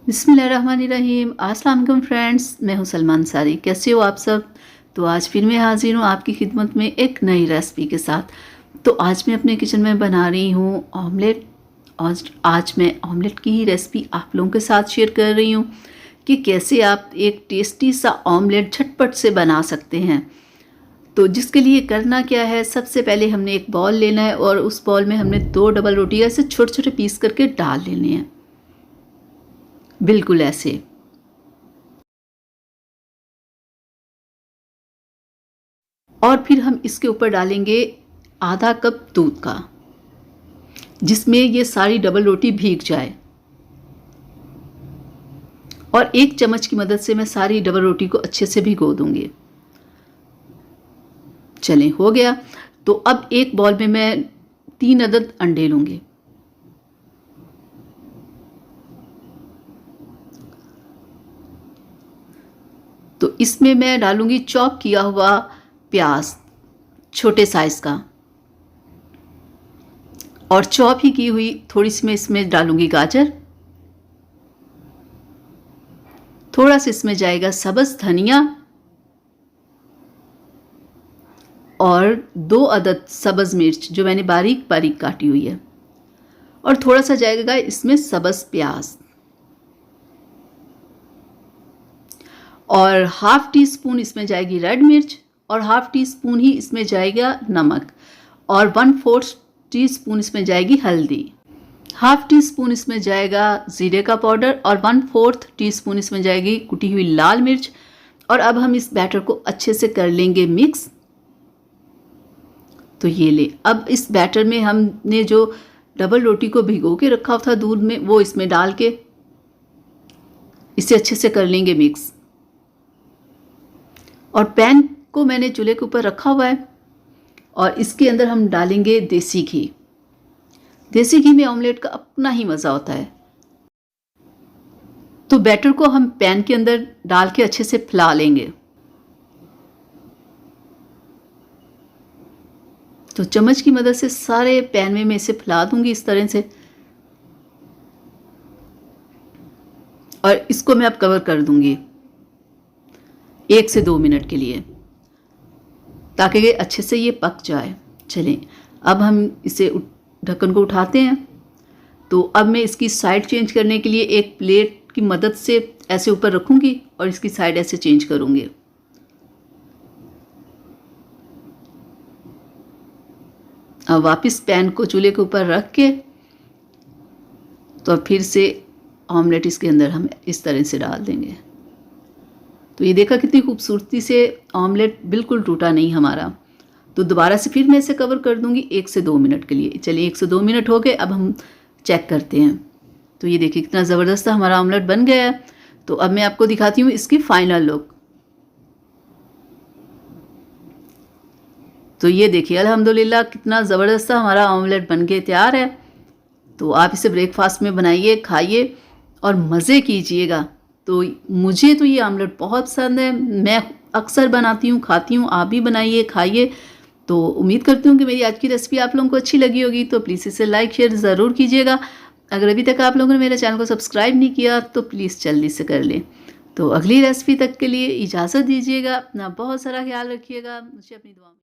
बिस्मिल्लाहिर्रहमानिर्रहीम। अस्सलाम वालेकुम फ्रेंड्स, मैं हूं सलमान अंसारी। कैसे हो आप सब? तो आज फिर मैं हाजिर हूं आपकी खिदमत में एक नई रेसिपी के साथ। तो आज मैं अपने किचन में बना रही हूं ऑमलेट। आज मैं ऑमलेट की ही रेसिपी आप लोगों के साथ शेयर कर रही हूं कि कैसे आप एक टेस्टी सा ऑमलेट झटपट से बना सकते हैं। तो जिसके लिए करना क्या है, सबसे पहले हमने एक बॉल लेना है और उस बॉल में हमने 2 डबल रोटी ऐसे छोटे छोटे पीस करके डाल लेने हैं, बिल्कुल ऐसे। और फिर हम इसके ऊपर डालेंगे आधा कप दूध का, जिसमें ये सारी डबल रोटी भीग जाए। और एक चम्मच की मदद से मैं सारी डबल रोटी को अच्छे से भिगो दूंगी। चलें, हो गया। तो अब एक बॉल में मैं 3 अदद अंडे लूंगी। तो इसमें मैं डालूंगी चॉप किया हुआ प्याज, छोटे साइज का, और चॉप ही की हुई थोड़ी सी मैं इसमें डालूंगी गाजर। थोड़ा सा इसमें जाएगा सब्ज़ धनिया और 2 अदद सब्ज़ मिर्च जो मैंने बारीक बारीक काटी हुई है, और थोड़ा सा जाएगा इसमें सब्ज़ प्याज, और हाफ टी स्पून इसमें जाएगी रेड मिर्च, और हाफ टी स्पून ही इसमें जाएगा नमक, और 1/4 टी स्पून इसमें जाएगी हल्दी। हाफ टी स्पून इसमें जाएगा ज़ीरे का पाउडर, और 1/4 टी स्पून इसमें जाएगी कुटी हुई लाल मिर्च। और अब हम इस बैटर को अच्छे से कर लेंगे मिक्स। तो ये ले, अब इस बैटर में हमने जो डबल रोटी को भिगो के रखा था दूध में, वो इसमें डाल के इसे अच्छे से कर लेंगे मिक्स। और पैन को मैंने चूल्हे के ऊपर रखा हुआ है, और इसके अंदर हम डालेंगे देसी घी। देसी घी में ऑमलेट का अपना ही मज़ा होता है। तो बैटर को हम पैन के अंदर डाल के अच्छे से फैला लेंगे। तो चम्मच की मदद से सारे पैन में मैं इसे फैला दूंगी इस तरह से, और इसको मैं अब कवर कर दूंगी 1 से 2 मिनट के लिए, ताकि ये अच्छे से ये पक जाए। चलें, अब हम इसे ढक्कन को उठाते हैं। तो अब मैं इसकी साइड चेंज करने के लिए एक प्लेट की मदद से ऐसे ऊपर रखूंगी और इसकी साइड ऐसे चेंज करूंगी। अब वापस पैन को चूल्हे के ऊपर रख के, तो अब फिर से ऑमलेट इसके अंदर हम इस तरह से डाल देंगे। तो ये देखा कितनी खूबसूरती से ऑमलेट बिल्कुल टूटा नहीं हमारा। तो दोबारा से फिर मैं इसे कवर कर दूंगी 1 से 2 मिनट के लिए। चलिए, 1 से 2 मिनट हो गए, अब हम चेक करते हैं। तो ये देखिए कितना ज़बरदस्त हमारा ऑमलेट बन गया है। तो अब मैं आपको दिखाती हूँ इसकी फाइनल लुक। तो ये देखिए अल्हम्दुलिल्लाह कितना ज़बरदस्त हमारा ऑमलेट बन के तैयार है। तो आप इसे ब्रेकफास्ट में बनाइए, खाइए और मज़े कीजिएगा। तो मुझे तो ये ऑमलेट बहुत पसंद है, मैं अक्सर बनाती हूँ, खाती हूँ। आप भी बनाइए, खाइए। तो उम्मीद करती हूँ कि मेरी आज की रेसिपी आप लोगों को अच्छी लगी होगी। तो प्लीज़ इसे लाइक शेयर ज़रूर कीजिएगा। अगर अभी तक आप लोगों ने मेरे चैनल को सब्सक्राइब नहीं किया तो प्लीज़ जल्दी से कर लें। तो अगली रेसिपी तक के लिए इजाज़त दीजिएगा। अपना बहुत सारा ख्याल रखिएगा। मुझे अपनी दुआ